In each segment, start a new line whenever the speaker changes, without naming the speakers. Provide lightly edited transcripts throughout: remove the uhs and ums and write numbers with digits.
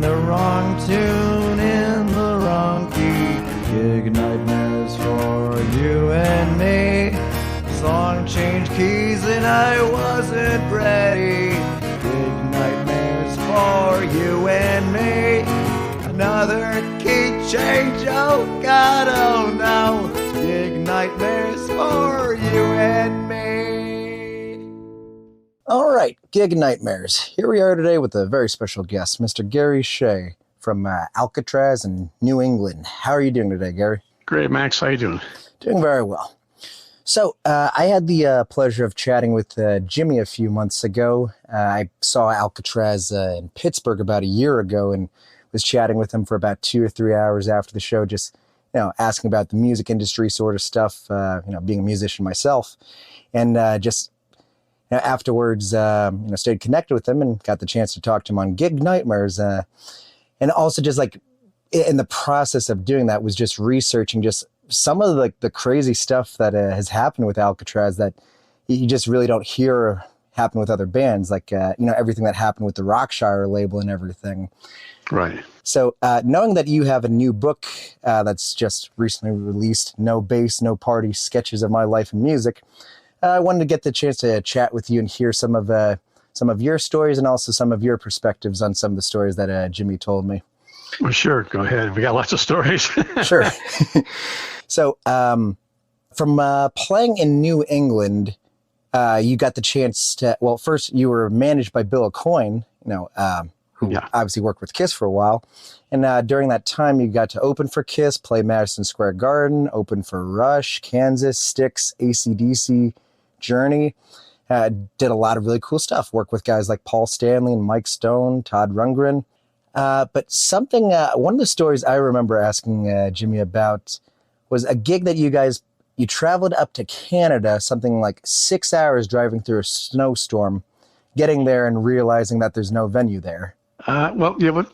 the wrong tune in the wrong key. Gig nightmares for you and me. Song changed keys and I wasn't ready. Gig nightmares for you and me. Another key change, oh God, oh no. Gig nightmares for you and me. All right, Gig Nightmares. Here we are today with a very special guest, Mr. Gary Shea from Alcatrazz and New England. How are you doing today, Gary?
Great, Max. How you doing?
Doing very well. So I had the pleasure of chatting with Jimmy a few months ago. I saw Alcatrazz in Pittsburgh about a year ago and was chatting with him for about 2 or 3 hours after the show, just asking about the music industry sort of stuff, being a musician myself. And just afterwards, stayed connected with him and got the chance to talk to him on Gig Nightmares. And also just like in the process of doing that was just researching just some of the crazy stuff that has happened with Alcatrazz that you just really don't hear happen with other bands, like, everything that happened with the Rockshire label and everything.
Right.
So knowing that you have a new book that's just recently released, No Bass, No Party, Sketches of My Life in Music, I wanted to get the chance to chat with you and hear some of your stories and also some of your perspectives on some of the stories that Jimmy told me.
Well, sure. Go ahead. We got lots of stories.
Sure. So from playing in New England, you got the chance to, well, first you were managed by Bill Aucoin, who obviously worked with Kiss for a while. And during that time, you got to open for Kiss, play Madison Square Garden, open for Rush, Kansas, Styx, AC/DC, Journey. Did a lot of really cool stuff. Worked with guys like Paul Stanley and Mike Stone, Todd Rundgren. But something, one of the stories I remember asking Jimmy about was a gig that you traveled up to Canada, something like 6 hours driving through a snowstorm, getting there and realizing that there's no venue there.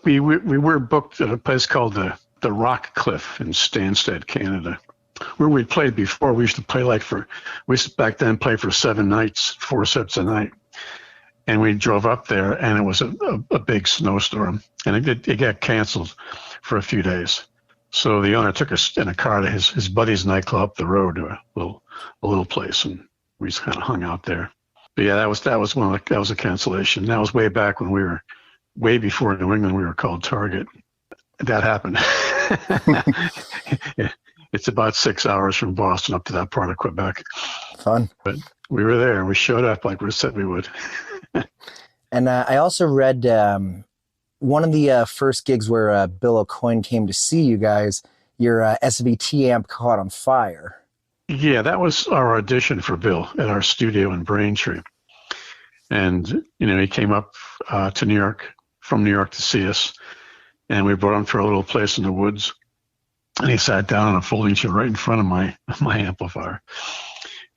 We were booked at a place called the Rock Cliff in Stansted, Canada, where we'd played before. We used to play back then play for 7 nights, 4 sets a night. And we drove up there and it was a big snowstorm and it got canceled for a few days. So the owner took us in a car to his buddy's nightclub up the road to a little place, and we just kind of hung out there. But yeah, that was a cancellation. That was way back when we were way before New England. We were called Target. That happened. It's about 6 hours from Boston up to that part of Quebec.
Fun.
But we were there and we showed up like we said we would.
And I also read one of the first gigs where Bill Aucoin came to see you guys, your SVT amp caught on fire.
Yeah, that was our audition for Bill at our studio in Braintree. And, he came up to New York, from New York to see us. And we brought him to a little place in the woods. And he sat down on a folding chair right in front of my amplifier.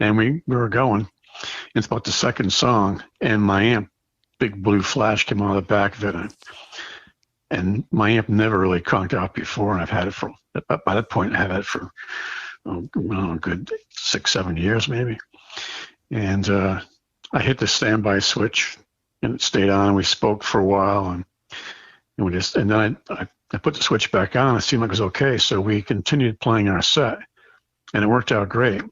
And we were going. It's about the second song, and my amp, big blue flash, came out of the back of it. And my amp never really conked out before, and I've had it by that point, I had it for a good 6-7 years maybe. And I hit the standby switch, and it stayed on. We spoke for a while, and then I put the switch back on. It seemed like it was okay, so we continued playing our set, and it worked out great.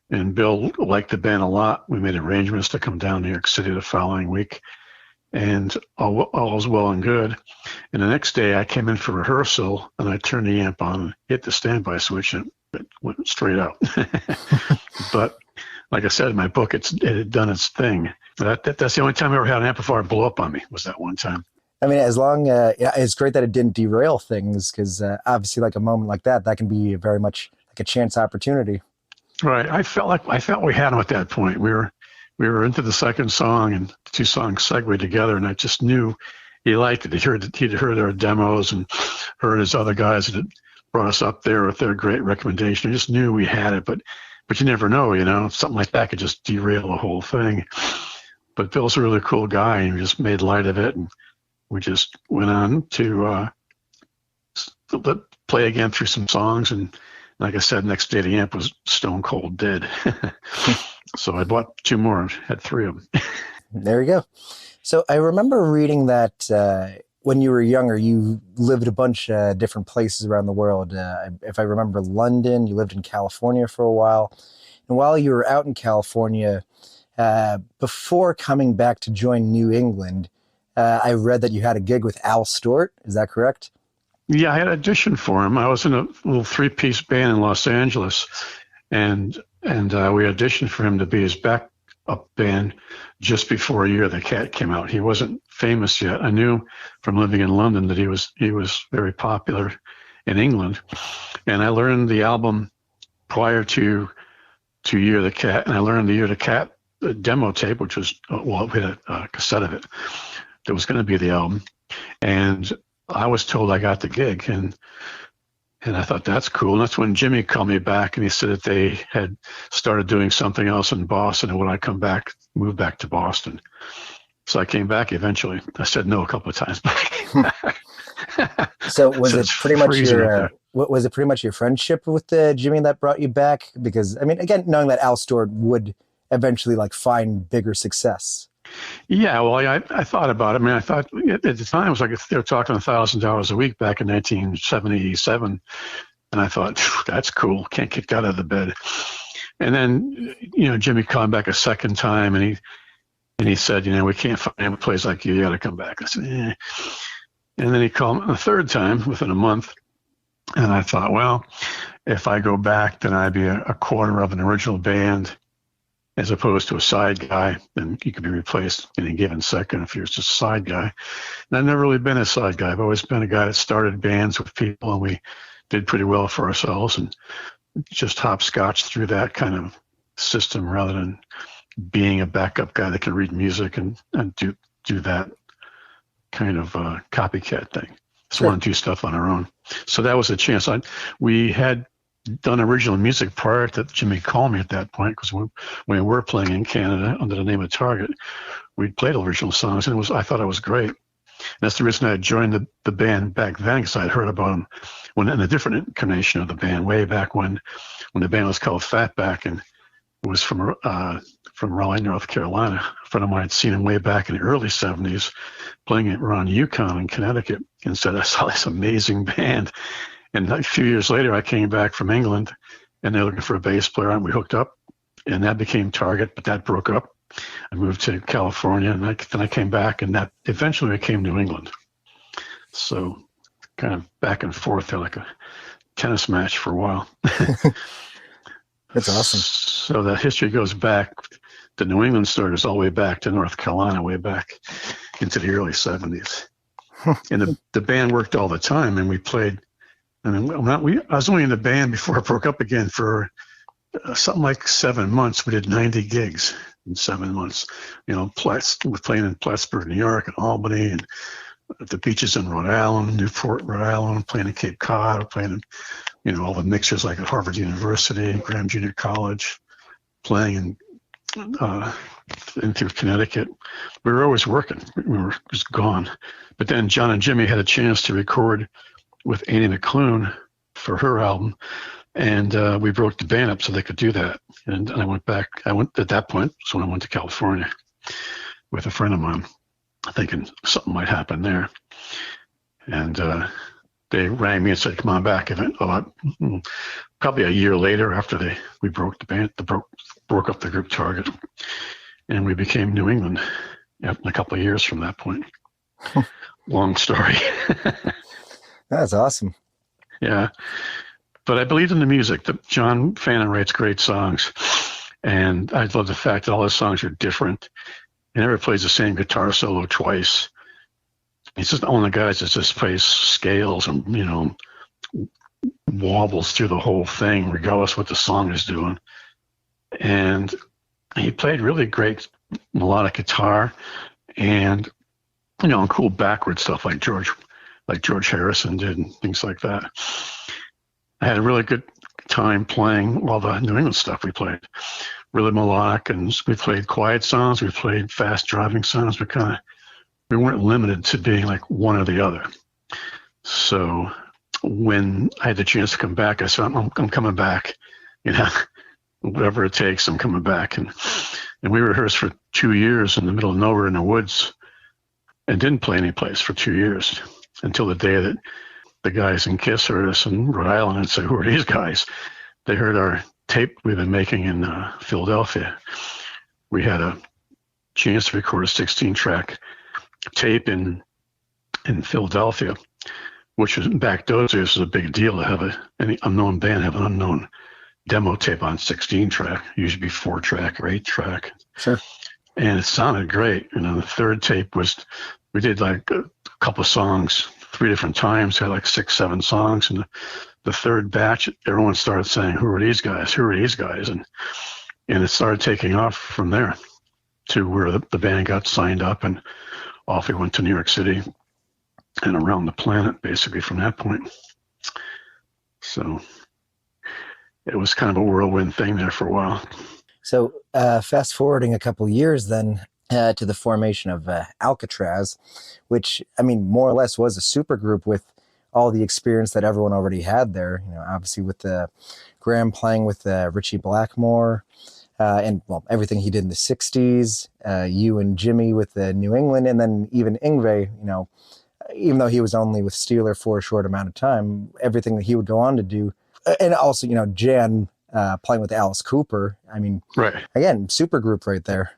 And Bill liked the band a lot. We made arrangements to come down to New York City the following week, and all was well and good. And the next day I came in for rehearsal, and I turned the amp on and hit the standby switch, and it went straight out. But like I said in my book, it had done its thing. That's the only time I ever had an amplifier blow up on me, was that one time.
I mean, as long it's great that it didn't derail things, because obviously like a moment like that can be very much like a chance opportunity.
Right. I felt we had him at that point. We were into the second song, and the two songs segued together, and I just knew he liked it. He'd heard our demos and heard his other guys that had brought us up there with their great recommendation. I just knew we had it, but you never know, something like that could just derail the whole thing. But Bill's a really cool guy, and he just made light of it, and we just went on to play again through some songs, and like I said, next day the amp was stone cold dead. So I bought 2 more, had 3 of them.
There you go. So I remember reading that when you were younger, you lived a bunch of different places around the world. If I remember London, you lived in California for a while. And while you were out in California, before coming back to join New England, I read that you had a gig with Al Stewart. Is that correct?
Yeah, I had auditioned for him. I was in a little three-piece band in Los Angeles, and we auditioned for him to be his backup band just before A Year the Cat came out. He wasn't famous yet. I knew from living in London that he was very popular in England, and I learned the album prior to Year the Cat, and I learned the Year the Cat demo tape, which was we had a cassette of it that was going to be the album, and I was told I got the gig, and I thought, that's cool. And that's when Jimmy called me back, and he said that they had started doing something else in Boston, and when I move back to Boston. So I came back eventually. I said no a couple of times.
So was it pretty much your friendship with Jimmy that brought you back? Because I mean, again, knowing that Al Stewart would eventually find bigger success.
Yeah, well, I thought about it. I mean, I thought at the time it was like they were talking $1,000 a week back in 1977, and I thought, that's cool. Can't kick out of the bed. And then Jimmy called back a second time, and he said, we can't find a place like you. You got to come back. I said, eh. And then he called me a third time within a month, and I thought, well, if I go back, then I'd be a quarter of an original band, as opposed to a side guy, then you could be replaced in a given second if you're just a side guy. And I've never really been a side guy. I've always been a guy that started bands with people, and we did pretty well for ourselves and just hopscotch through that kind of system rather than being a backup guy that can read music and do that kind of copycat thing. Just want to do stuff on our own. So that was a chance. We had done original music prior to Jimmy called me at that point, because when we were playing in Canada under the name of Target, we'd played original songs, and I thought it was great. And that's the reason I joined the band back then, because I'd heard about them in a different incarnation of the band way back when the band was called Fatback, and it was from Raleigh, North Carolina. A friend of mine had seen him way back in the early 70s playing around Yukon in Connecticut, and said, I saw this amazing band. And a few years later, I came back from England, and they're looking for a bass player, and we hooked up, and that became Target, but that broke up. I moved to California, and then I came back, and that eventually became New England. So kind of back and forth there, like a tennis match for a while.
That's awesome.
So that history goes back. The New England starters all the way back to North Carolina, way back into the early 70s. And the band worked all the time, and we played. I was only in the band before I broke up again for something like 7 months. We did 90 gigs in 7 months. We're playing in Plattsburgh, New York, and Albany, and at the beaches in Rhode Island, Newport, Rhode Island, playing in Cape Cod, playing in all the mixers like at Harvard University, Graham Junior College, playing in through Connecticut. We were always working. We were just gone. But then John and Jimmy had a chance to record with Annie McClune for her album, and we broke the band up so they could do that. And I went back. At that point, so when I went to California with a friend of mine, thinking something might happen there. And they rang me and said, "Come on back." Probably a year later, after we broke the band, broke up the group Target, and we became New England in a couple of years from that point. Long story.
That's awesome.
Yeah. But I believed in the music. John Fannin writes great songs. And I love the fact that all his songs are different. He never plays the same guitar solo twice. He's just one of the guys that just plays scales and, wobbles through the whole thing, regardless what the song is doing. And he played really great melodic guitar and, cool backward stuff like George Harrison did and things like that. I had a really good time playing all the New England stuff we played. Really melodic, and we played quiet songs, we played fast driving songs. We weren't limited to being like one or the other. So when I had the chance to come back, I said, I'm coming back. Whatever it takes, I'm coming back. And we rehearsed for 2 years in the middle of nowhere in the woods and didn't play any place for 2 years until the day that the guys in KISS heard us in Rhode Island and said, "Who are these guys?" They heard our tape we've been making in Philadelphia. We had a chance to record a 16-track tape in Philadelphia, which was back those days was a big deal to have any unknown band have an unknown demo tape on 16-track, usually be 4-track or 8-track.
Sure.
And it sounded great. The third tape we did like a couple of songs 3 different times, had like 6, 7 songs. And the third batch, everyone started saying, "Who are these guys? Who are these guys?" And it started taking off from there to where the band got signed up, and off we went to New York City and around the planet, basically, from that point. So it was kind of a whirlwind thing there for a while.
So fast forwarding a couple years then to the formation of Alcatrazz, which, I mean, more or less was a supergroup with all the experience that everyone already had there. Obviously with Graham playing with Ritchie Blackmore and, well, everything he did in the 60s, you and Jimmy with New England, and then even Yngwie, even though he was only with Steeler for a short amount of time, everything that he would go on to do. And also, Jan playing with Alice Cooper. I mean,
right.
Again, super group right there.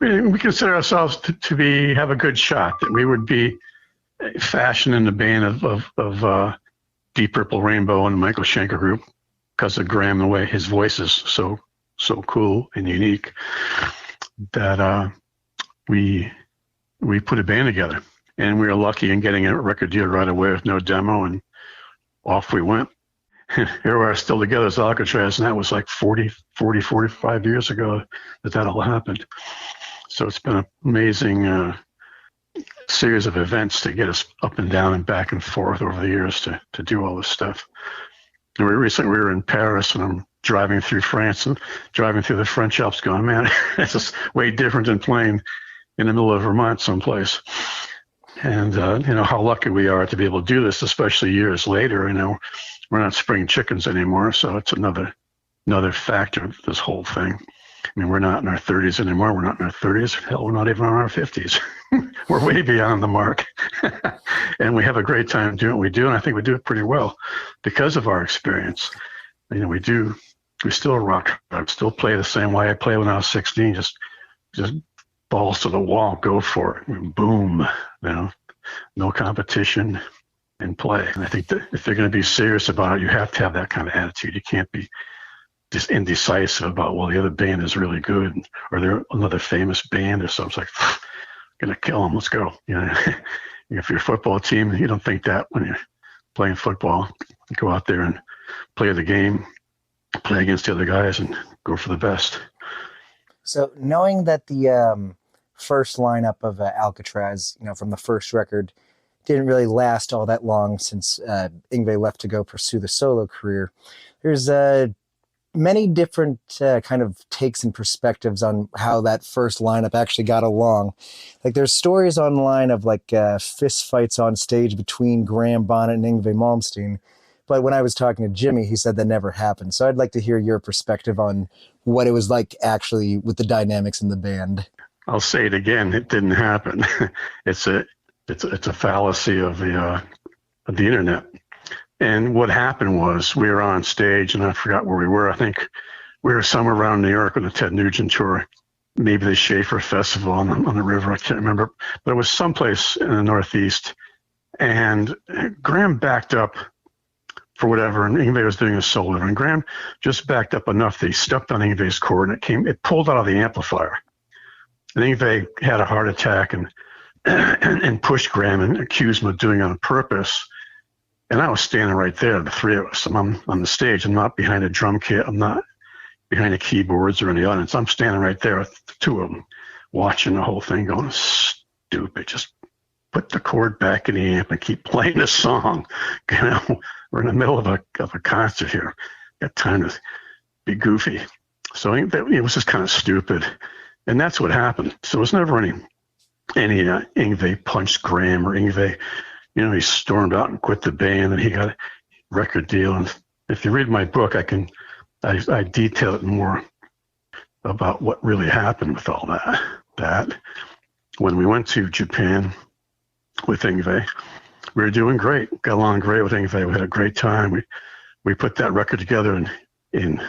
We consider ourselves to have a good shot, that we would be fashioned in the band of Deep Purple Rainbow and Michael Schenker group, because of Graham, the way his voice is so cool and unique, that we put a band together. And we were lucky in getting a record deal right away with no demo, and off we went. Here we are still together as Alcatrazz, and that was like 45 years ago that all happened. So it's been an amazing series of events to get us up and down and back and forth over the years to do all this stuff. And we were in Paris, and I'm driving through France and driving through the French Alps going, man, this is way different than playing in the middle of Vermont someplace. And, how lucky we are to be able to do this, especially years later. We're not spring chickens anymore, so it's another factor of this whole thing. I mean, we're not in our 30s anymore. We're not in our 30s. Hell, we're not even in our 50s. We're way beyond the mark. And we have a great time doing what we do, and I think we do it pretty well because of our experience. We still rock. I still play the same way I played when I was 16, just balls to the wall, go for it, boom, no competition, and play. And I think that if they're going to be serious about it, you have to have that kind of attitude. You can't be just indecisive about, well, the other band is really good, or they're another famous band or something. It's like, gonna kill them, let's go. If you're a football team, you don't think that when you're playing football. You go out there and play the game, play against the other guys, and go for the best.
So knowing that the first lineup of Alcatrazz, from the first record, didn't really last all that long since Yngwie left to go pursue the solo career, there's many different kind of takes and perspectives on how that first lineup actually got along. Like, there's stories online of fist fights on stage between Graham, Bonnet, and Yngwie Malmsteen. But when I was talking to Jimmy, he said that never happened. So I'd like to hear your perspective on what it was like actually with the dynamics in the band.
I'll say it again. It didn't happen. It's a fallacy of the internet. And what happened was, we were on stage, and I forgot where we were. I think we were somewhere around New York on the Ted Nugent tour, maybe the Schaefer Festival on the river. I can't remember, but it was someplace in the Northeast. And Graham backed up for whatever, and Yngwie was doing a solo, and Graham just backed up enough that he stepped on Yngwie's cord, and it pulled out of the amplifier. And Yngwie had a heart attack and pushed Graham and accused him of doing it on purpose. And I was standing right there, the three of us. I'm on the stage. I'm not behind a drum kit. I'm not behind the keyboards or in the audience. I'm standing right there with the two of them, watching the whole thing, going, stupid. Just put the chord back in the amp and keep playing the song. We're in the middle of a concert here. Got time to be goofy. So it was just kind of stupid. And that's what happened. So it was never any Yngwie punched Graham, or Yngwie, he stormed out and quit the band, and he got a record deal. And if you read my book, I detail it more about what really happened with all that. when we went to Japan with Yngwie, we were doing great. Got along great with Yngwie. We had a great time. We put that record together in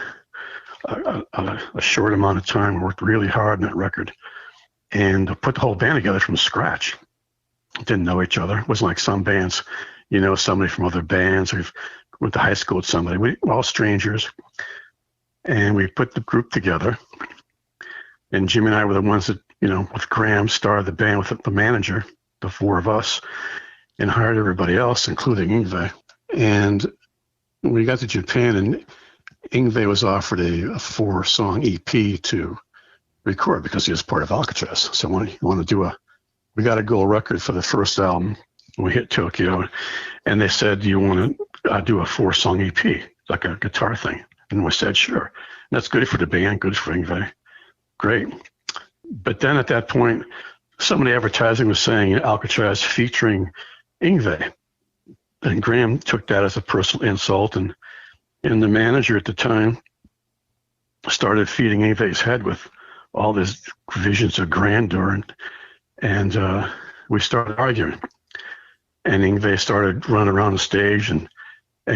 a short amount of time. We worked really hard on that record and put the whole band together from scratch. Didn't know each other. It wasn't like some bands, you know, somebody from other bands. We went to high school with somebody. We were all strangers. And we put the group together. And Jimmy and I were the ones that, you know, with Graham, started the band with the manager, the four of us, and hired everybody else, including Yngwie. And when we got to Japan, and Yngwie was offered a 4-song EP to record because he was part of Alcatrazz. So we got a gold record for the first album. We hit Tokyo, and they said, "Do you want to do a 4-song EP, like a guitar thing?" And we said, "Sure." And that's good for the band, good for Yngwie. Great. But then at that point, some of the advertising was saying Alcatrazz featuring Yngwie. And Graham took that as a personal insult, and the manager at the time started feeding Yngwie's head with all these visions of grandeur, and we started arguing. And Yngwie started running around the stage and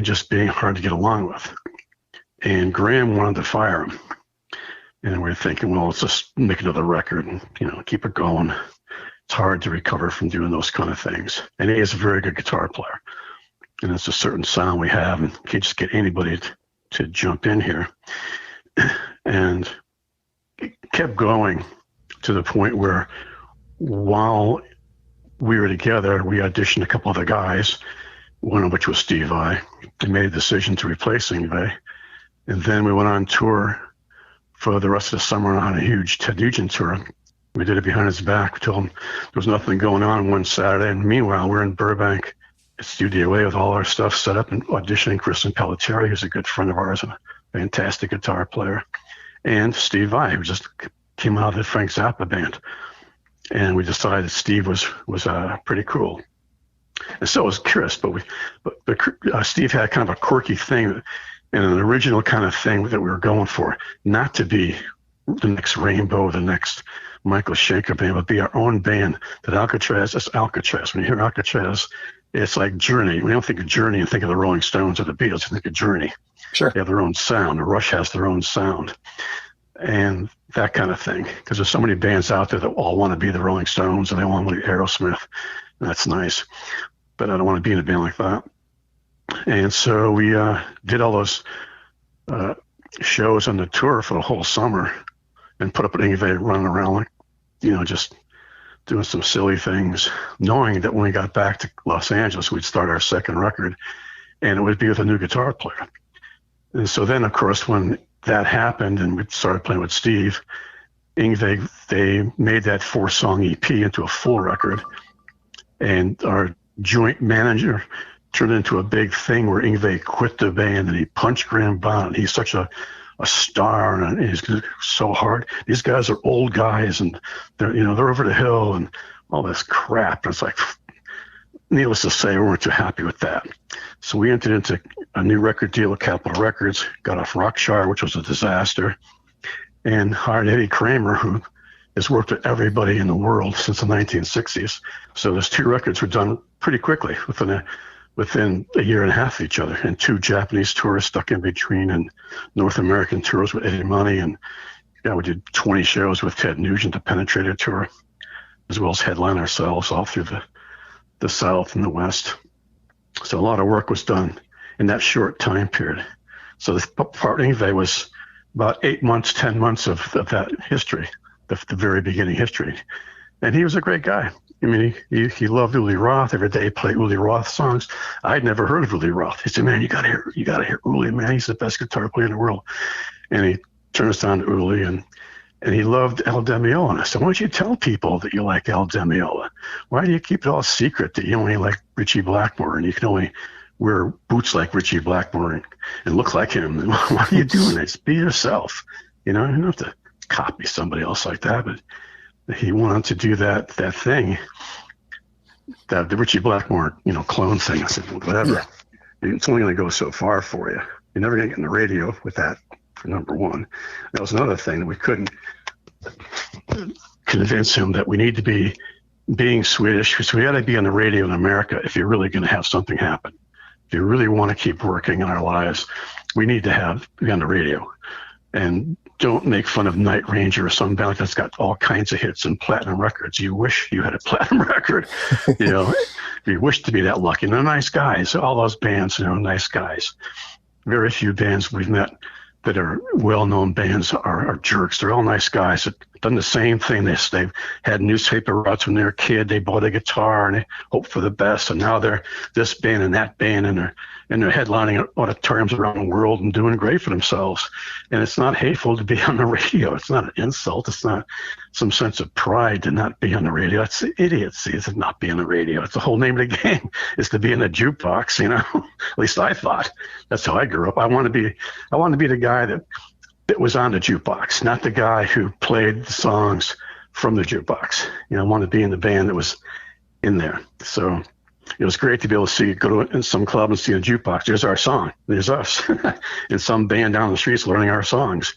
just being hard to get along with. And Graham wanted to fire him. And we were thinking, well, let's just make another record and, you know, keep it going. It's hard to recover from doing those kind of things. And he is a very good guitar player. And it's a certain sound we have, and can't just get anybody to jump in here. And it kept going to the point where while we were together, we auditioned a couple other guys, one of which was Steve Vai, and made a decision to replace Yngwie. And then we went on tour for the rest of the summer on a huge Ted Nugent tour. We did it behind his back. We told him there was nothing going on one Saturday. And meanwhile, we're in Burbank at Studio A with all our stuff set up and auditioning Kristen Pelletieri, who's a good friend of ours and a fantastic guitar player, and Steve Vai, who just came out of the Frank Zappa band. And we decided Steve was pretty cool. And so was Chris, but Steve had kind of a quirky thing and an original kind of thing that we were going for, not to be the next Rainbow, the next Michael Schenker band, but be our own band. That Alcatrazz is Alcatrazz. When you hear Alcatrazz, it's like Journey. We don't think of Journey and think of the Rolling Stones or the Beatles. We think of Journey.
Sure.
They have their own sound. The Rush has their own sound. And that kind of thing. Because there's so many bands out there that all want to be the Rolling Stones and they want to be Aerosmith. And that's nice. But I don't want to be in a band like that. And so we did all those shows on the tour for the whole summer and put up an Yngwie running around, like, you know, just doing some silly things, knowing that when we got back to Los Angeles, we'd start our second record and it would be with a new guitar player. And so then, of course, when that happened and we started playing with Steve, Yngwie, they made that 4-song EP into a full record. And our joint manager turned into a big thing where Yngwie quit the band and he punched Graham Bonnet. He's such a star and he's so hard. These guys are old guys and they're over the hill and all this crap. And it's like, needless to say, we weren't too happy with that. So we entered into a new record deal with Capitol Records, got off Rockshire, which was a disaster, and hired Eddie Kramer, who has worked with everybody in the world since the 1960s. So those 2 records were done pretty quickly within a year and a half of each other, and 2 Japanese tours stuck in between, and North American tours with Eddie Money. And we did 20 shows with Ted Nugent, the Penetrator tour, as well as headline ourselves all through the South and the West. So a lot of work was done in that short time period. So this part of Yngwie was about 8 months, 10 months of that history, the very beginning history. And he was a great guy. I mean, he loved Uli Roth. Every day he played Uli Roth songs. I'd never heard of Uli Roth. He said, "Man, you gotta hear Uli, man. He's the best guitar player in the world." And he turned us on to Uli, and he loved El Demiola. And I said, "Why don't you tell people that you like El Demiola? Why do you keep it all secret that you only like Ritchie Blackmore and you can only wear boots like Ritchie Blackmore and look like him? Why are you doing that? Just be yourself. You don't have to copy somebody else like that." But he wanted to do that thing, the Ritchie Blackmore, clone thing. I said, "Whatever. Yeah. It's only going to go so far for you. You're never going to get in the radio with that, for number one." That was another thing that we couldn't. convince him that we need to be being Swedish, because we got to be on the radio in America if you're really going to have something happen. If you really want to keep working in our lives, we need to be on the radio. And don't make fun of Night Ranger or some band that's got all kinds of hits and platinum records. You wish you had a platinum record. You wish to be that lucky. And they're nice guys. All those bands, nice guys. Very few bands we've met that are well-known bands are jerks. They're all nice guys that done the same thing. They've had newspaper routes when they were a kid. They bought a guitar and they hoped for the best. And now they're this band and that band, and they're headlining auditoriums around the world and doing great for themselves. And it's not hateful to be on the radio. It's not an insult. It's not some sense of pride to not be on the radio. It's idiocy to not be on the radio. It's the whole name of the game, is to be in a jukebox, At least I thought. That's how I grew up. I want to be the guy that was on the jukebox, not the guy who played the songs from the jukebox. I want to be in the band that was in there. So it was great to be able to go to some club and see a jukebox. There's our song. There's us in some band down the streets learning our songs.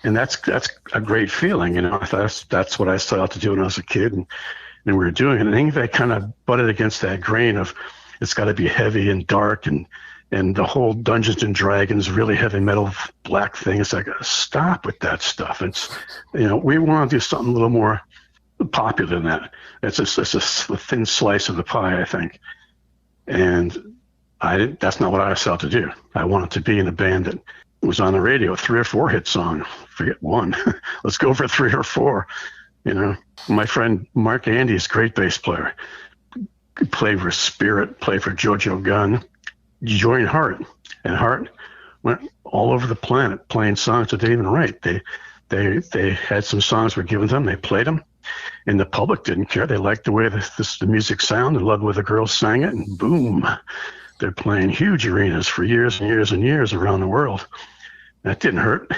And that's a great feeling. I thought that's what I set out to do when I was a kid. And we were doing it. And I think that kind of butted against that grain of it's got to be heavy and dark and the whole Dungeons and Dragons really heavy metal black thing. It's like, stop with that stuff. It's, we want to do something a little more popular than that. It's a thin slice of the pie, I think. And that's not what I set out to do. I wanted to be in a band that was on the radio, 3 or 4 hit song. Forget one. Let's go for 3 or 4. My friend Mark Andy is a great bass player. Played for Spirit, played for Jojo Gunn. Joined Heart, and Heart went all over the planet playing songs that they didn't even write. They had some songs were given to them, they played them, and the public didn't care. They liked the way the music sounded, loved the way the girls sang it, and boom, they're playing huge arenas for years and years and years around the world. That didn't hurt.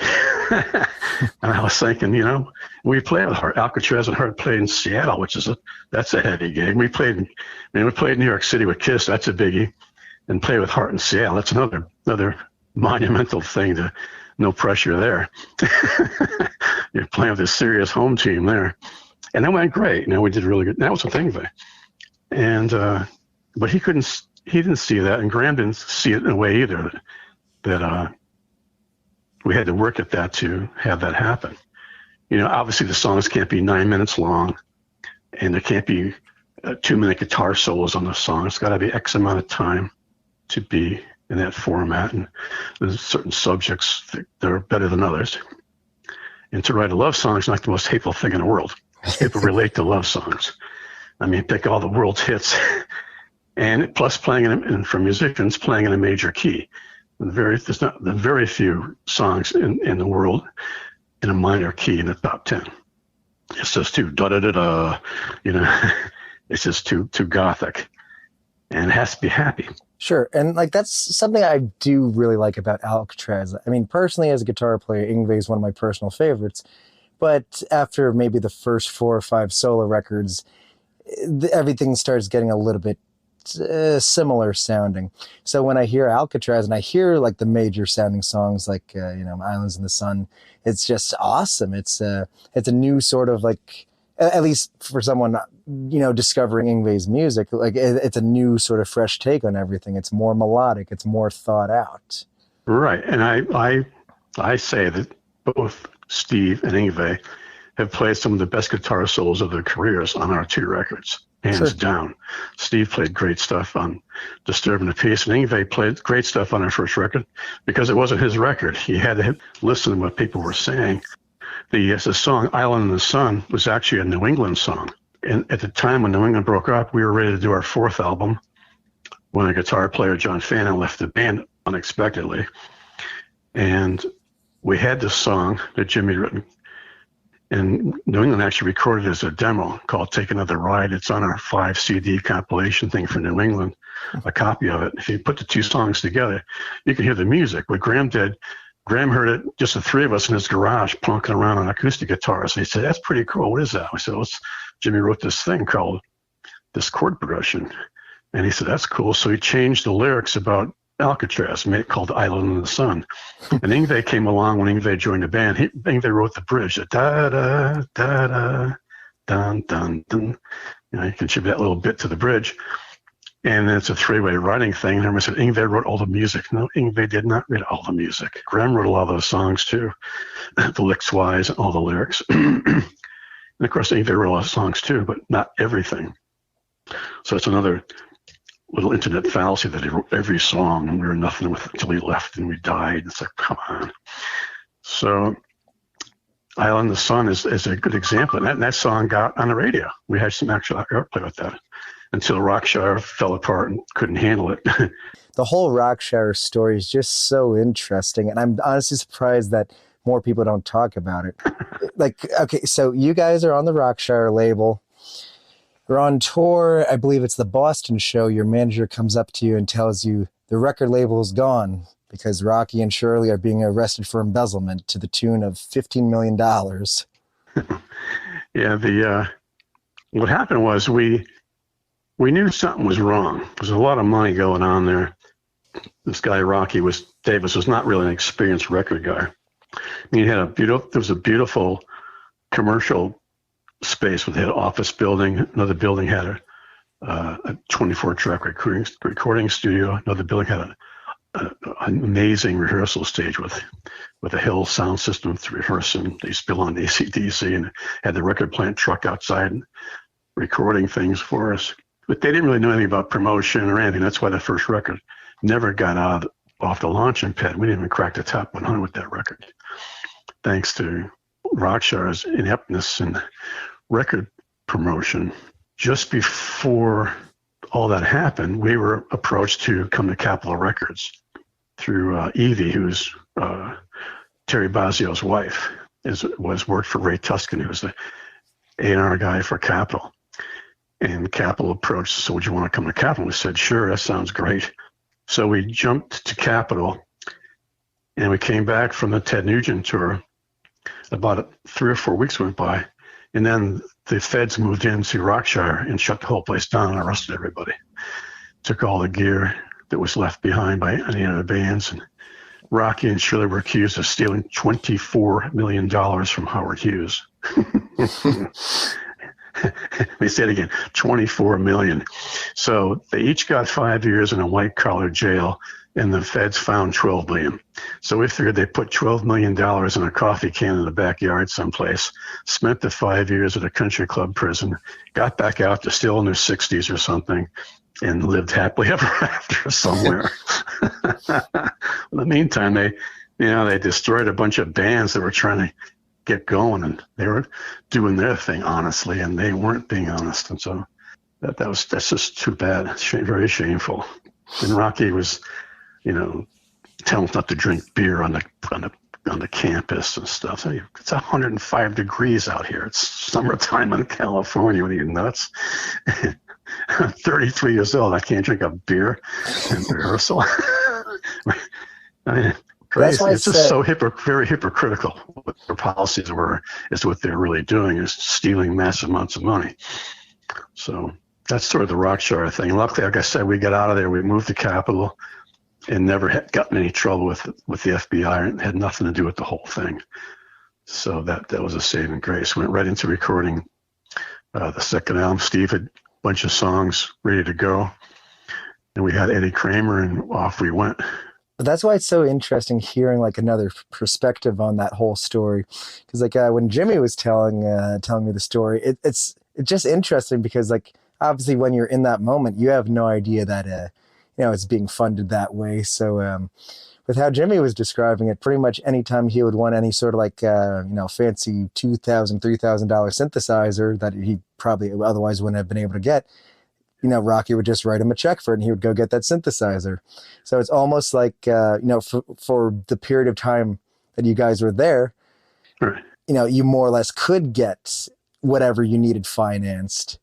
And I was thinking, we played with Heart. Alcatrazz and Heart played in Seattle, that's a heavy gig. We played New York City with Kiss. That's a biggie. And play with Heart in Seattle. That's another monumental thing. No pressure there. You're playing with a serious home team there, and that went great. We did really good. That was a thing, and but he didn't see that, and Graham didn't see it in a way either. That we had to work at that to have that happen. Obviously the songs can't be 9 minutes long, and there can't be 2-minute guitar solos on the song. It's got to be X amount of time to be in that format, and there's certain subjects that are better than others. And to write a love song is not the most hateful thing in the world. People relate to love songs. Pick all the world's hits, and plus playing and for musicians, playing in a major key. There's very few songs in the world in a minor key in the top 10. It's just too da-da-da-da, it's just too gothic, and it has to be happy.
Sure. And that's something I do really like about Alcatrazz. Personally, as a guitar player, Yngwie is one of my personal favorites. But after maybe the first 4 or 5 solo records, everything starts getting a little bit similar sounding. So when I hear Alcatrazz and I hear the major sounding songs like Islands in the Sun, it's just awesome. It's a new sort of at least for someone, discovering Yngwie's music, it's a new sort of fresh take on everything. It's more melodic. It's more thought out.
Right. And I say that both Steve and Yngwie have played some of the best guitar solos of their careers on our 2 records, hands down. Steve played great stuff on Disturbing the Peace, and Yngwie played great stuff on our first record because it wasn't his record. He had to listen to what people were saying. The song Island in the Sun was actually a New England song. And at the time when New England broke up, we were ready to do our 4th album when our guitar player, John Fannin, left the band unexpectedly. And we had this song that Jimmy had written. And New England actually recorded it as a demo called Take Another Ride. It's on our 5 CD compilation thing for New England, a copy of it. If you put the 2 songs together, you can hear the music. What Graham did, Graham heard it, just the 3 of us in his garage plunking around on acoustic guitars. And he said, "That's pretty cool. What is that?" I said, "Well, Jimmy wrote this thing called this chord progression." And he said, "That's cool." So he changed the lyrics about Alcatrazz, made it called Island in the Sun. And Yngwie came along when Yngwie joined the band. Yngwie wrote the bridge, da da da da dun dun dun. You contribute that little bit to the bridge, and it's a three-way writing thing. And everyone said Yngwie wrote all the music. No, Yngwie did not write all the music. Graham wrote a lot of those songs too, the licks wise, all the lyrics. And of course, Yngwie wrote a lot of songs too, but not everything. So it's another little internet fallacy that he wrote every song and we were nothing with it until he left and we died. It's like, come on. So Island in the Sun is a good example. And that song got on the radio. We had some actual airplay with that until Rockshire fell apart and couldn't handle it.
The whole Rockshire story is just so interesting. And I'm honestly surprised that more people don't talk about it. Okay, so you guys are on the Rockshire label. You're on tour. I believe it's the Boston show. Your manager comes up to you and tells you the record label is gone because Rocky and Shirley are being arrested for embezzlement to the tune of $15 million.
Yeah, what happened was we knew something was wrong. There's a lot of money going on there. This guy Davis was not really an experienced record guy. I mean, there was a beautiful commercial space with an office building. Another building had a 24-track recording studio. Another building had an amazing rehearsal stage with a Hill sound system to rehearse, and they used to be on AC/DC and had the record plant truck outside and recording things for us. But they didn't really know anything about promotion or anything. That's why the first record never got off the launching pad. We didn't even crack the top 100 with that record, thanks to Rockshire's ineptness in record promotion. Just before all that happened, we were approached to come to Capitol Records through Evie, who's Terry Bozzio's wife, worked for Ray Tuscan, who was the A&R guy for Capitol. And Capitol approached us, so would you want to come to Capitol? We said, sure, that sounds great. So we jumped to Capitol, and we came back from the Ted Nugent tour. About 3 or 4 weeks went by, and then the feds moved into Rockshire and shut the whole place down and arrested everybody. Took all the gear that was left behind by any other bands. And Rocky and Shirley were accused of stealing $24 million from Howard Hughes. Let me say it again, $24 million. So they each got 5 years in a white-collar jail, and the feds found $12 million. So we figured they put $12 million in a coffee can in the backyard someplace, spent the 5 years at a country club prison, got back out to still in their 60s or something, and lived happily ever after somewhere. In the meantime, they destroyed a bunch of bands that were trying to get going, and they were doing their thing honestly, and they weren't being honest. And so that's just too bad. Very shameful. And Rocky was, telling us not to drink beer on the campus and stuff. So it's 105 degrees out here. It's summertime in California. What are you, nuts? I'm 33 years old. I can't drink a beer in rehearsal. Crazy. It's just so very hypocritical. What their policies were is what they're really doing is stealing massive amounts of money. So that's sort of the Rockshire thing. Luckily, like I said, we got out of there. We moved to Capitol and never had gotten any trouble with the FBI, and had nothing to do with the whole thing. So that was a saving grace. Went right into recording the second album. Steve had a bunch of songs ready to go, and we had Eddie Kramer, and off we went.
That's why it's so interesting hearing another perspective on that whole story. Because when Jimmy was telling me the story, it's just interesting because obviously when you're in that moment, you have no idea that it's being funded that way. So with how Jimmy was describing it, pretty much anytime he would want any sort of fancy $2,000, $3,000 synthesizer that he probably otherwise wouldn't have been able to get, Rocky would just write him a check for it and he would go get that synthesizer. So it's almost for the period of time that you guys were there,
right,
you more or less could get whatever you needed financed.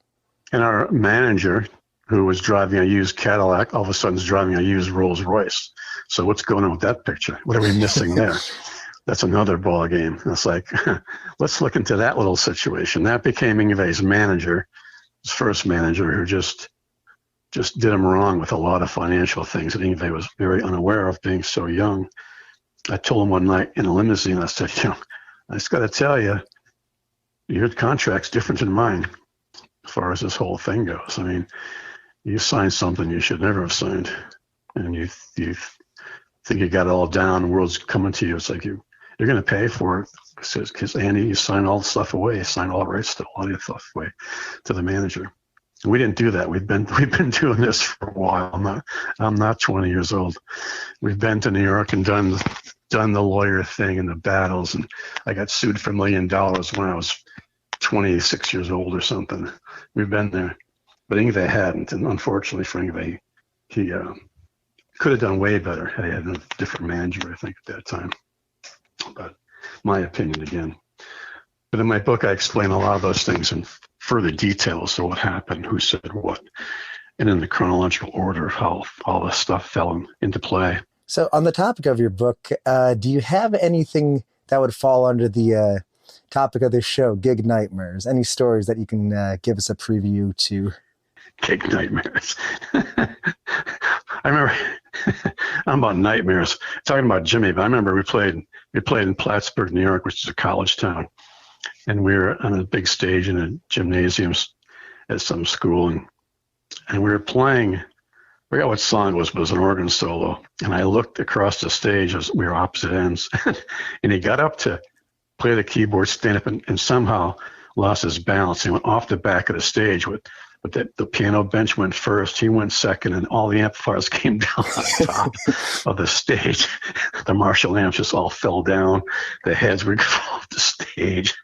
And our manager, who was driving a used Cadillac, all of a sudden is driving a used Rolls Royce. So what's going on with that picture? What are we missing there? That's another ball game. It's let's look into that little situation. That became Yngwie's manager, his first manager, who just just did him wrong with a lot of financial things that Yngwie was very unaware of, being so young. I told him one night in a limousine, I said, I just got to tell you, your contract's different than mine as far as this whole thing goes. I mean, you signed something you should never have signed, and you think you got it all down, the world's coming to you. It's like you're going to pay for it. Because Andy, you signed all the stuff away, you signed all the rights to all the stuff away to the manager. And we didn't do that. We've been doing this for a while. I'm not 20 years old. We've been to New York and done the lawyer thing and the battles. And I got sued for $1 million when I was 26 years old or something. We've been there, but Yngwie hadn't. And unfortunately for Yngwie, he could have done way better had he had a different manager, I think, at that time. But my opinion again. But in my book, I explain a lot of those things in further details of what happened, who said what, and in the chronological order, how all this stuff fell into play.
So on the topic of your book, do you have anything that would fall under the topic of this show, gig nightmares? Any stories that you can give us a preview to?
Gig nightmares. I remember, I'm about nightmares, talking about Jimmy, but I remember we played in Plattsburgh, New York, which is a college town. And we were on a big stage in a gymnasium at some school. And we were playing, I forgot what song it was, but it was an organ solo. And I looked across the stage as we were opposite ends. And he got up to play the keyboard, stand up, and somehow lost his balance. He went off the back of the stage but the piano bench went first, he went second, and all the amplifiers came down on top of the stage. The Marshall amps just all fell down. The heads were off the stage.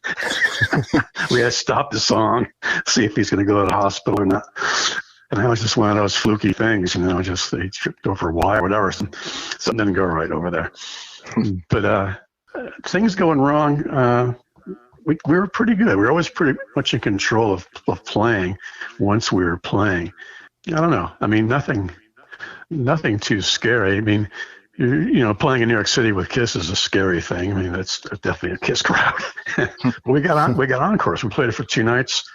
We had to stop the song, see if he's going to go to the hospital or not. And that was just one of those fluky things, just they tripped over a wire or whatever. Something didn't go right over there. But things going wrong, we were pretty good. We were always pretty much in control of playing once we were playing. I don't know. I mean, nothing too scary. I mean, playing in New York City with Kiss is a scary thing. I mean, that's definitely a Kiss crowd. But we got encores. We played it for 2 nights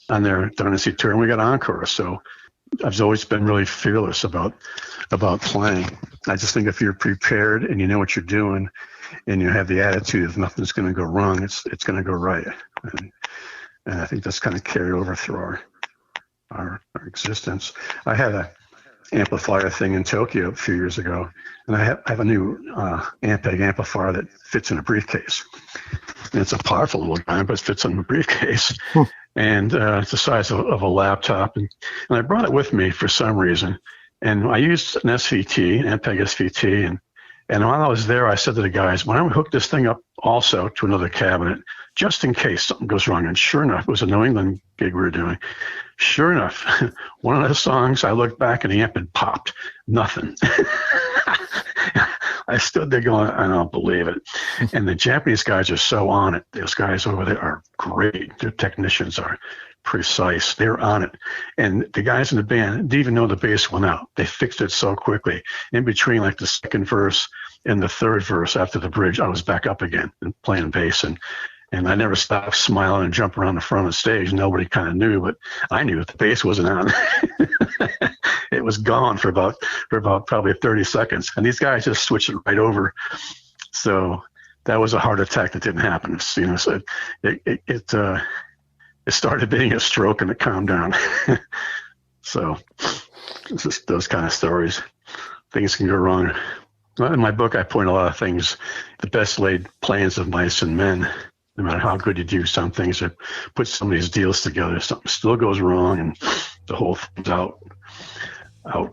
on their Dynasty tour, and we got encores. So I've always been really fearless about playing. I just think if you're prepared and you know what you're doing, and you have the attitude if nothing's going to go wrong, it's going to go right. And I think that's kind of carried over through our existence. I had a amplifier thing in Tokyo a few years ago, and I have a new Ampeg amplifier that fits in a briefcase. And it's a powerful little guy, but it fits in a briefcase. And it's the size of a laptop. And I brought it with me for some reason. And I used an SVT, an Ampeg SVT, and while I was there, I said to the guys, why don't we hook this thing up also to another cabinet, just in case something goes wrong? And sure enough, it was a New England gig we were doing. Sure enough, one of the songs, I looked back and the amp had popped. Nothing. I stood there going, I don't believe it. And the Japanese guys are so on it. Those guys over there are great. Their technicians are precise. They're on it. And the guys in the band didn't even know the bass went out. They fixed it so quickly. In between like the second verse and the third verse after the bridge, I was back up again and playing bass. And I never stopped smiling and jumping around the front of the stage. Nobody kind of knew, but I knew that the bass wasn't on. It was gone for about probably 30 seconds. And these guys just switched it right over. So that was a heart attack that didn't happen. So it started being a stroke and it calmed down. So it's just those kind of stories. Things can go wrong. In my book, I point a lot of things, the best laid plans of mice and men. No matter how good you do some things or put some of these deals together, something still goes wrong and the whole thing's out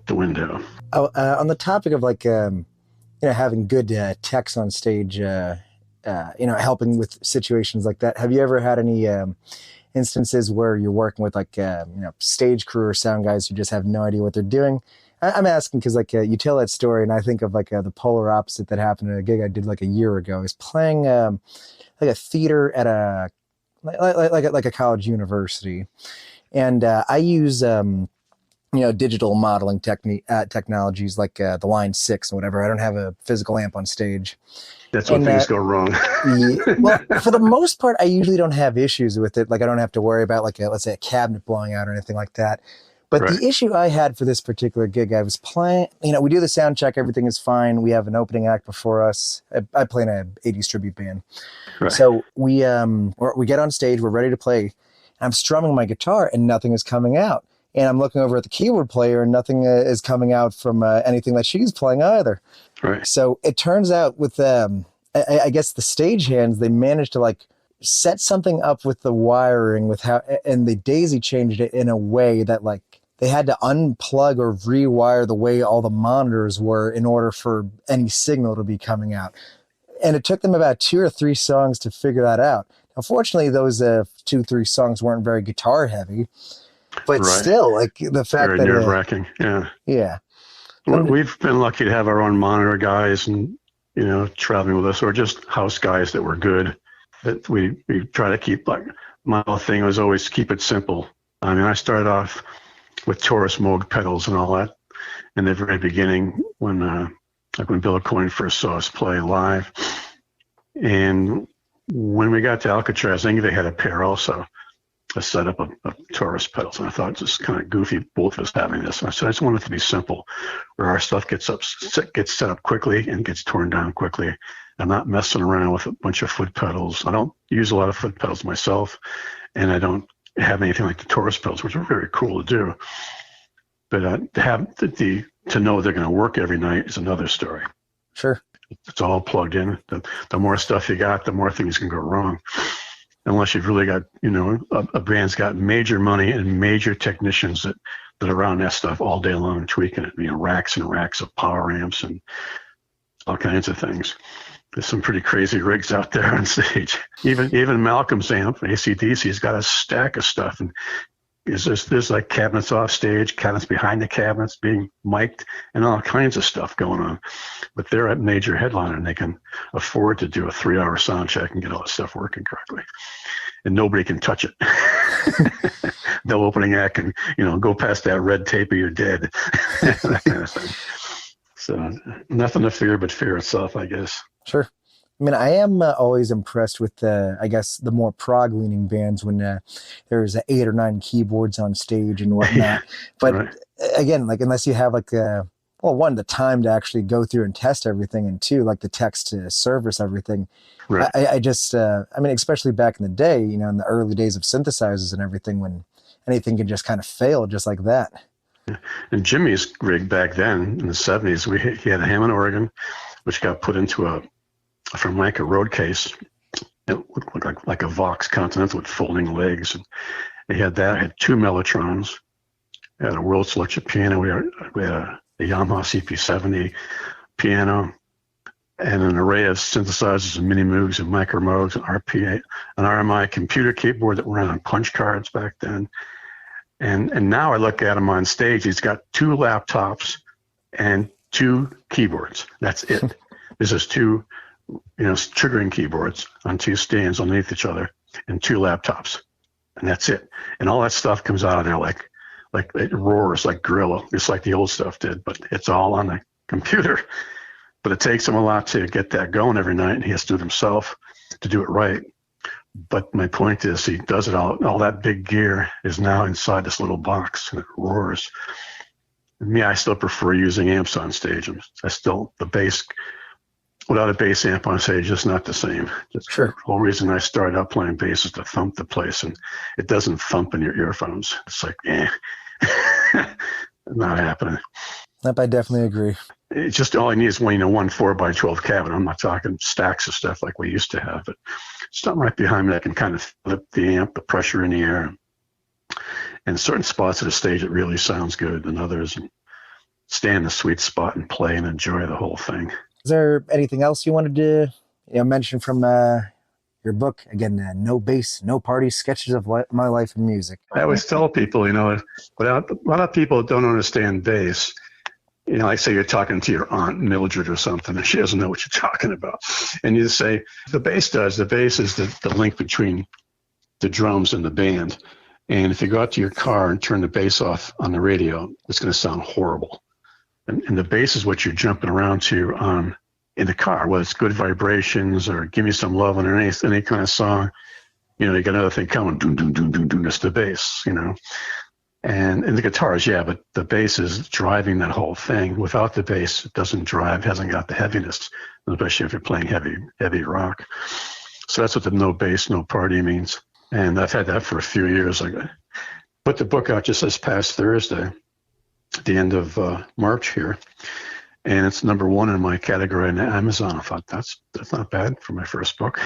the window.
On the topic of having good techs on stage, helping with situations like that, have you ever had any instances where you're working with stage crew or sound guys who just have no idea what they're doing? I'm asking because you tell that story and I think of the polar opposite that happened at a gig I did a year ago. I was playing a theater at a college university, and I use digital modeling technologies like the Line 6 and whatever. I don't have a physical amp on stage.
That's when things go wrong.
Well, for the most part, I usually don't have issues with it. I don't have to worry about let's say a cabinet blowing out or anything like that. But the issue I had for this particular gig, I was playing, we do the sound check, everything is fine. We have an opening act before us. I play in a 80s tribute band. Right. So we get on stage, we're ready to play. I'm strumming my guitar and nothing is coming out. And I'm looking over at the keyboard player and nothing is coming out from anything that she's playing either. Right. So it turns out with, I guess the stagehands, they managed to like set something up with the wiring with how, and they daisy changed it in a way that like they had to unplug or rewire the way all the monitors were in order for any signal to be coming out. And it took them about 2 or 3 songs to figure that out. Unfortunately, those 2-3 songs weren't very guitar heavy. But still, like the fact
very
that
nerve-wracking, yeah. We've been lucky to have our own monitor guys, and traveling with us, or just house guys that were good. That we try to keep. Like my whole thing was always keep it simple. I mean, I started off with Taurus Moog pedals and all that in the very beginning when Bill Coyne first saw us play live, and when we got to Alcatrazz, Yngwie had a pair also. A setup of Taurus pedals, and I thought it's just kind of goofy, both of us having this. And I said I just want it to be simple, where our stuff gets set up quickly and gets torn down quickly. I'm not messing around with a bunch of foot pedals. I don't use a lot of foot pedals myself, and I don't have anything like the Taurus pedals, which are very cool to do. But to have to know they're going to work every night is another story.
Sure,
it's all plugged in. The more stuff you got, the more things can go wrong. Unless you've really got, a band's got major money and major technicians that are around that stuff all day long tweaking it, racks and racks of power amps and all kinds of things. There's some pretty crazy rigs out there on stage. Even Malcolm's amp, AC/DC's got a stack of stuff, and there's like cabinets off stage, cabinets behind the cabinets being mic'd, and all kinds of stuff going on. But they're a major headliner, and they can afford to do a 3-hour sound check and get all the stuff working correctly. And nobody can touch it. No opening act can, go past that red tape or you're dead. That kind of thing. So nothing to fear but fear itself, I guess.
Sure. I mean, I am always impressed with I guess the more prog-leaning bands when there's 8 or 9 keyboards on stage and whatnot. But again, like unless you have like one, the time to actually go through and test everything, and 2, like the text to service everything. Right. I just, especially back in the day, in the early days of synthesizers and everything, when anything can just kind of fail just like that.
Yeah. And Jimmy's rig back then in the 70s, he had a Hammond organ, which got put into from like a road case. It looked like a Vox Continental with folding legs. And he had that. It had 2 Mellotrons. It had a World Selection piano. We had a Yamaha CP70 piano, and an array of synthesizers and mini Moogs and micro Moogs and RPA, an RMI computer keyboard that ran on punch cards back then. And now I look at him on stage. He's got 2 laptops and 2 keyboards. That's it. This is 2, triggering keyboards on 2 stands underneath each other and 2 laptops, and that's it. And all that stuff comes out of there like it roars like Gorilla, just like the old stuff did. But it's all on the computer. But it takes him a lot to get that going every night, and he has to do it himself to do it right. But my point is, he does it all that big gear is now inside this little box, and it roars. And me, I still prefer using amps on stage. The bass, without a bass amp on stage, just not the same.
Sure.
The whole reason I started out playing bass is to thump the place, and it doesn't thump in your earphones. It's like, not happening.
Yep, I definitely agree.
It's just all I need is one 4x12 cabinet. I'm not talking stacks of stuff like we used to have, but something right behind me that can kind of flip the amp, the pressure in the air. And certain spots of the stage, it really sounds good, and others, and stay in the sweet spot and play and enjoy the whole thing.
Is there anything else you wanted to mention from your book? Again, No Bass, No Party, Sketches of My Life in Music.
I always tell people, a lot of people don't understand bass. Like say you're talking to your Aunt Mildred or something, and she doesn't know what you're talking about. And you say, the bass is the link between the drums and the band. And if you go out to your car and turn the bass off on the radio, it's going to sound horrible. And the bass is what you're jumping around to in the car, whether it's Good Vibrations or Give Me Some Love or any kind of song. You got another thing coming, doom, doom, doom, doom, doom, that's the bass, And the guitars, yeah, but the bass is driving that whole thing. Without the bass, it doesn't drive, hasn't got the heaviness, especially if you're playing heavy rock. So that's what the no bass, no party means. And I've had that for a few years. I put the book out just this past Thursday, at the end of March here. And it's #1 in my category on Amazon. I thought that's not bad for my first book.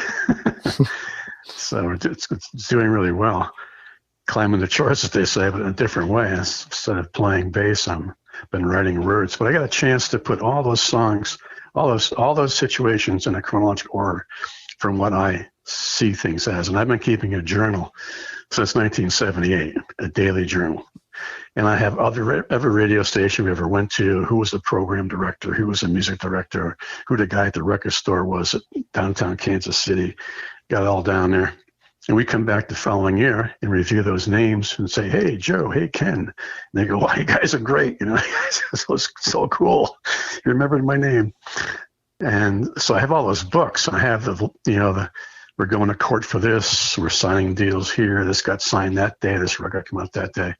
So it's doing really well. Climbing the charts, as they say, but in a different way. Instead of playing bass, I've been writing words. But I got a chance to put all those songs, all those situations in a chronological order from what I see things as. And I've been keeping a journal since 1978, a daily journal. And I have every radio station we ever went to, who was the program director, who was the music director, who the guy at the record store was at downtown Kansas City, got it all down there. And we come back the following year and review those names and say, hey, Joe, hey, Ken. And they go, wow, you guys are great. You know, so cool. You remembered my name. And so I have all those books. I have we're going to court for this. We're signing deals here. This got signed that day. This record came out that day.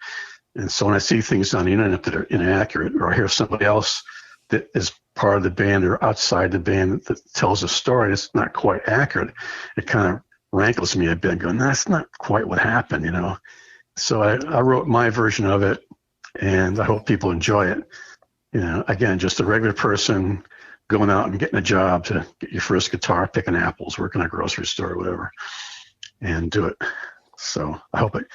And so when I see things on the internet that are inaccurate, or I hear somebody else that is part of the band or outside the band that tells a story that's not quite accurate, it kind of rankles me a bit, going, that's not quite what happened, you know. So I wrote my version of it, and I hope people enjoy it. You know, again, just a regular person going out and getting a job to get your first guitar, picking apples, working at a grocery store or whatever, and do it. So I hope it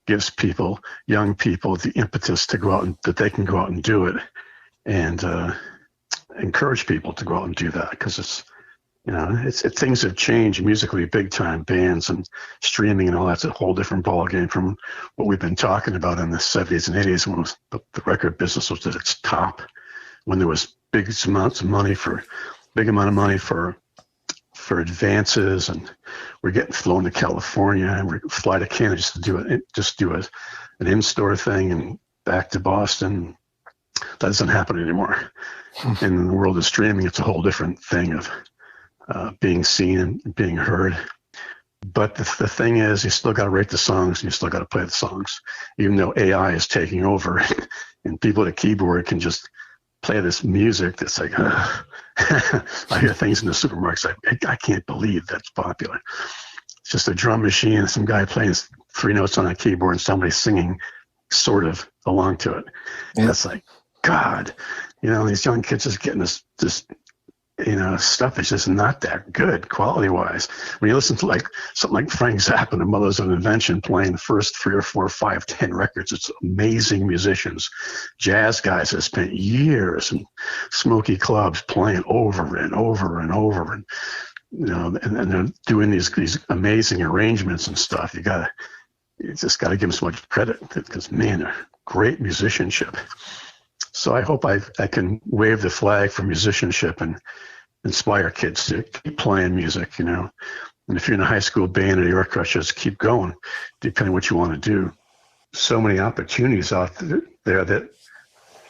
gives people, young people, the impetus to go out and that they can go out and do it, and encourage people to go out and do that, because it's, you know, things have changed musically big time. Bands and streaming and all that's a whole different ballgame from what we've been talking about in the 70s and 80s, when the record business was at its top, when there was big amounts of money for advances, and we're getting flown to California and we fly to Canada just do an in-store thing and back to Boston. That doesn't happen anymore. In the world of streaming, it's a whole different thing of being seen and being heard. But the thing is, you still got to write the songs and you still got to play the songs, even though AI is taking over and people at a keyboard can just play this music that's like, I hear things in the supermarkets like, I can't believe that's popular. It's just a drum machine and some guy playing 3 notes on a keyboard and somebody singing sort of along to it. Yeah. That's like, God, you know, these young kids just getting this you know, stuff that's just not that good quality-wise. When you listen to something like Frank Zappa and the Mothers of Invention playing the first 3 or 4 or 5, 10 records, it's amazing musicians, jazz guys that spent years in smoky clubs playing over and over and over, and you know, and they're doing these amazing arrangements and stuff. You just got to give them so much credit, because man, they're great musicianship. So I hope I can wave the flag for musicianship and inspire kids to keep playing music, you know. And if you're in a high school band or the orchestra, just keep going, depending on what you want to do. So many opportunities out there that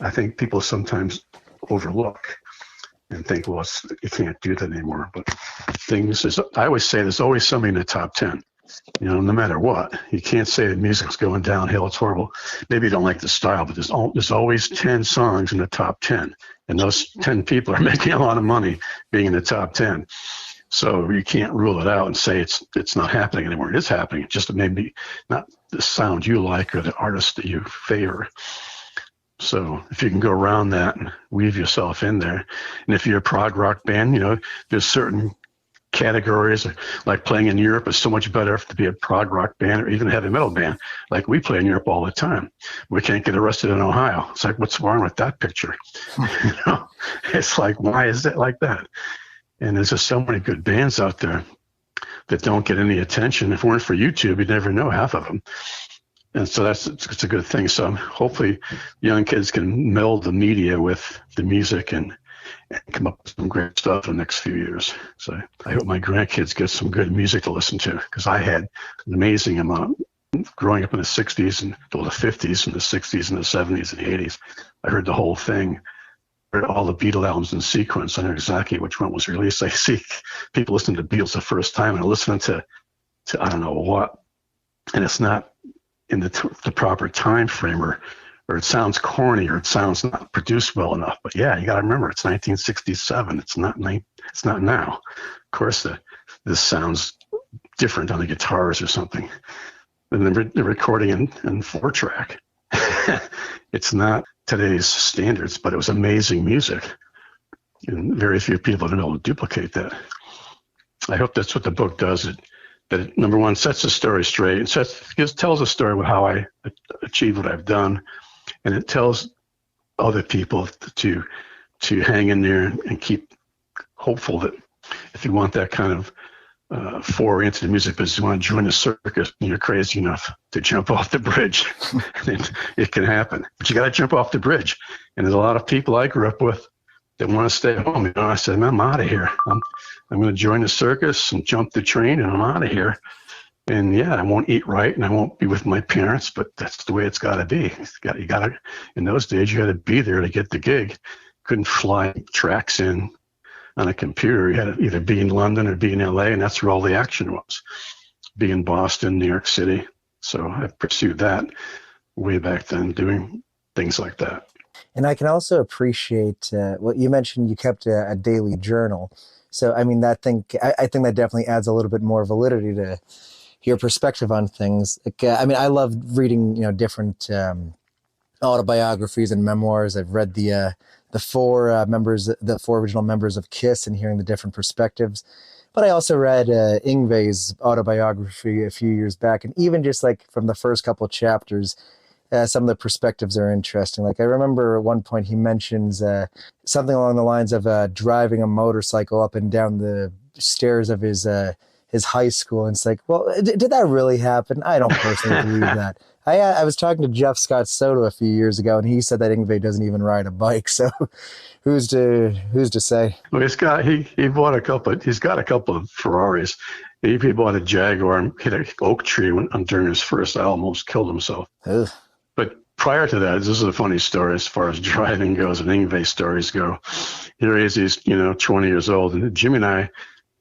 I think people sometimes overlook and think, well, you can't do that anymore. But I always say there's always somebody in the top 10. You know, no matter what, you can't say the music's going downhill. It's horrible. Maybe you don't like the style, but there's always 10 songs in the top 10, and those 10 people are making a lot of money being in the top 10. So you can't rule it out and say it's not happening anymore. It is happening. It's just maybe not the sound you like or the artist that you favor. So if you can go around that and weave yourself in there, and if you're a prog rock band, you know, there's certain categories, like playing in Europe is so much better to be a prog rock band or even a heavy metal band. Like we play in Europe all the time. We can't get arrested in Ohio. It's like, what's wrong with that picture? You know, it's like, why is it like that? And there's just so many good bands out there that don't get any attention. If it weren't for YouTube, you'd never know half of them. And so it's a good thing. So hopefully young kids can meld the media with the music and come up with some great stuff in the next few years. So I hope my grandkids get some good music to listen to, because I had an amazing amount growing up in the 60s and the 50s and the 60s and the 70s and the 80s. I heard the whole thing, heard all the Beatle albums in sequence. I know exactly which one was released. I see people listening to Beatles the first time and listening to I don't know what, and it's not in the proper time frame, or it sounds corny, or it sounds not produced well enough. But yeah, you got to remember, it's 1967. It's not now. Of course, this sounds different on the guitars or something. And the recording in 4-track. It's not today's standards, but it was amazing music. And very few people have been able to duplicate that. I hope that's what the book does. That it, number one, sets the story straight. It tells a story of how I achieved what I've done. And it tells other people to hang in there and keep hopeful that if you want that kind of foray into the music business, you want to join the circus, and you're crazy enough to jump off the bridge, and it can happen. But you got to jump off the bridge. And there's a lot of people I grew up with that want to stay home. You know, I said, I'm out of here. I'm going to join the circus and jump the train, and I'm out of here. And yeah, I won't eat right, and I won't be with my parents, but that's the way it's got to be. You got to. In those days, you had to be there to get the gig. Couldn't fly tracks in on a computer. You had to either be in London or be in LA, and that's where all the action was. Be in Boston, New York City. So I pursued that way back then, doing things like that.
And I can also appreciate what you mentioned. You kept a daily journal. So I mean, I think that definitely adds a little bit more validity to your perspective on things. Like, I mean, I love reading, different autobiographies and memoirs. I've read the four original members of Kiss, and hearing the different perspectives. But I also read Yngwie's autobiography a few years back, and even just like from the first couple of chapters, some of the perspectives are interesting. Like I remember at one point he mentions something along the lines of driving a motorcycle up and down the stairs of his high school, and it's like, well, did that really happen? I don't personally believe that. I was talking to Jeff Scott Soto a few years ago, and he said that Yngwie doesn't even ride a bike. So, who's to say?
Well, he bought a couple. He's got a couple of Ferraris. He bought a Jaguar and hit an oak tree during his first album, almost killed himself.
Ugh. But
prior to that, this is a funny story as far as driving goes and Yngwie stories go. Here he is, he's 20 years old, and Jimmy and I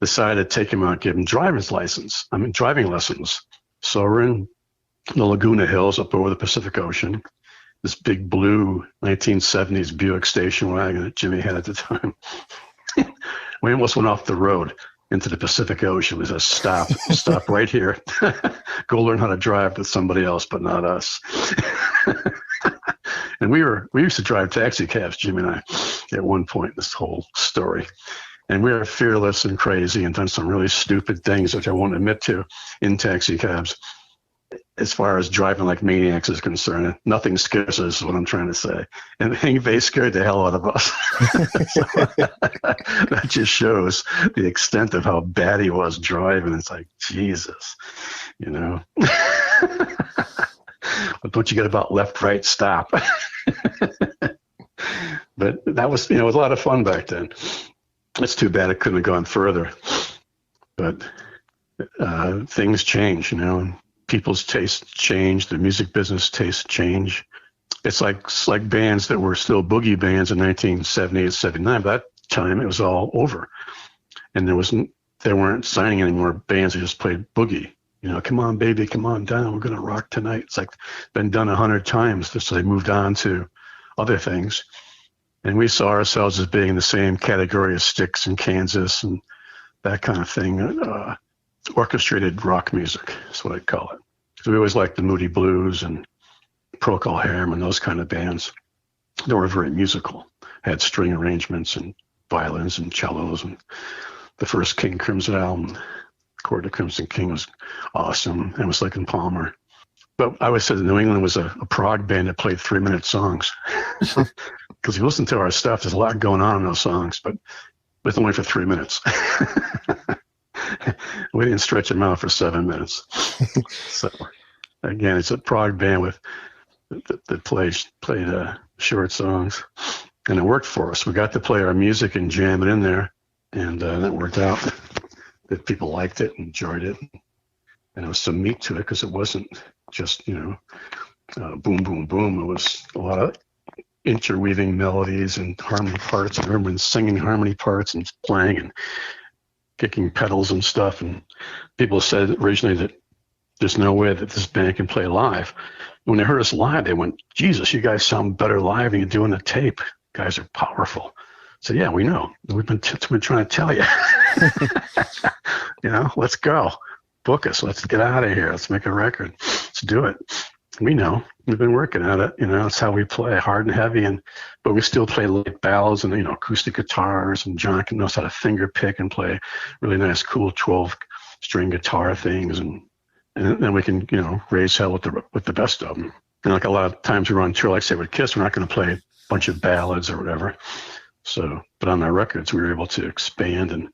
decided to take him out, give him driving lessons. So we're in the Laguna Hills up over the Pacific Ocean, this big blue 1970s Buick station wagon that Jimmy had at the time. We almost went off the road into the Pacific Ocean. We said, stop right here. Go learn how to drive with somebody else, but not us. And we used to drive taxi cabs, Jimmy and I, at one point in this whole story. And we are fearless and crazy and done some really stupid things, which I won't admit to, in taxi cabs. As far as driving like maniacs is concerned, nothing scares us, is what I'm trying to say. And Yngwie scared the hell out of us. So, that just shows the extent of how bad he was driving. It's like, Jesus, But don't you get about left, right, stop? But that was, it was a lot of fun back then. It's too bad it couldn't have gone further. But things change, and people's tastes change. The music business tastes change. It's like bands that were still boogie bands in 1978, 79. By that time, it was all over. And they weren't signing any more bands. They just played boogie. Come on, baby, come on down. We're going to rock tonight. It's like been done 100 times. So they moved on to other things. And we saw ourselves as being in the same category as Styx and Kansas and that kind of thing. Orchestrated rock music is what I'd call it. So we always liked the Moody Blues and Procol Harum and those kind of bands. They were very musical, had string arrangements and violins and cellos. And the first King Crimson album, Court of Crimson King, was awesome. And it was like in Palmer. But I always said that New England was a prog band that played 3-minute songs. Because if you listen to our stuff, there's a lot going on in those songs, but it's only for 3 minutes. We didn't stretch them out for 7 minutes. So again, it's a prog band that played short songs, and it worked for us. We got to play our music and jam it in there, and that worked out. That people liked it, enjoyed it, and there was some meat to it because it wasn't just boom, boom, boom. It was a lot of interweaving melodies and harmony parts. I remember singing harmony parts and playing and kicking pedals and stuff. And people said originally that there's no way that this band can play live. When they heard us live, they went, Jesus, you guys sound better live than you do on the tape. You guys are powerful. So yeah, we know. We've been trying to tell you. Let's go. Book us. Let's get out of here. Let's make a record. Let's do it. We know. We've been working at it. That's how we play, hard and heavy, but we still play light ballads and acoustic guitars. And John knows how to finger pick and play really nice, cool 12-string guitar things, and then we can raise hell with the best of them. And like a lot of times we're on tour, like say with Kiss, we're not going to play a bunch of ballads or whatever. So, but on our records, we were able to expand and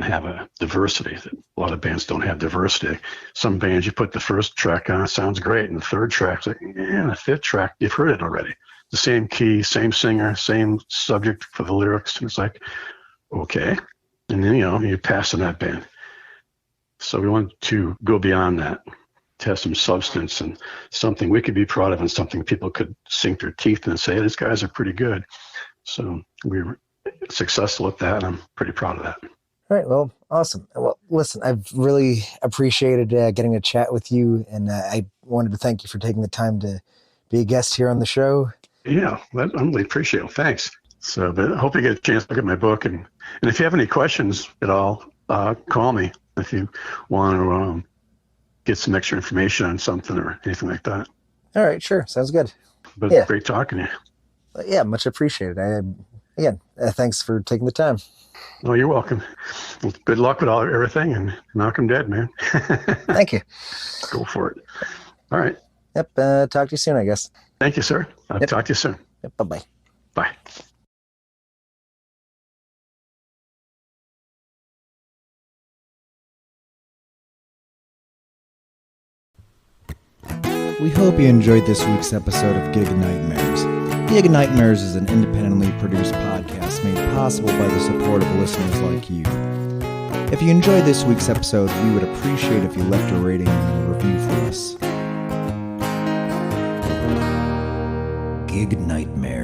have a diversity that a lot of bands don't have diversity. Some bands, you put the first track on, it sounds great, and the third track's like, the fifth track, you've heard it already. The same key, same singer, same subject for the lyrics, and it's like, okay. And then, you pass on that band. So we want to go beyond that, to have some substance and something we could be proud of and something people could sink their teeth in and say, hey, these guys are pretty good. So we were successful at that, and I'm pretty proud of that.
All right. Well, awesome. Well, listen, I've really appreciated getting a chat with you, and I wanted to thank you for taking the time to be a guest here on the show.
Yeah, I really appreciate it. Thanks. So but I hope you get a chance to look at my book, and if you have any questions at all, call me if you want to get some extra information on something or anything like that.
All right. Sure. Sounds good.
But
yeah.
Great talking to you.
Yeah, much appreciated. Again, thanks for taking the time.
Oh, you're welcome. Well, good luck with everything, and knock 'em dead, man.
Thank you.
Go for it. All right.
Yep. Talk to you soon, I guess.
Thank you, sir. I'll talk to you soon.
Yep, bye-bye.
Bye.
We hope you enjoyed this week's episode of Gig Nightmares. Gig Nightmares is an independently produced podcast made possible by the support of listeners like you. If you enjoyed this week's episode, we would appreciate if you left a rating and a review for us. Gig Nightmares.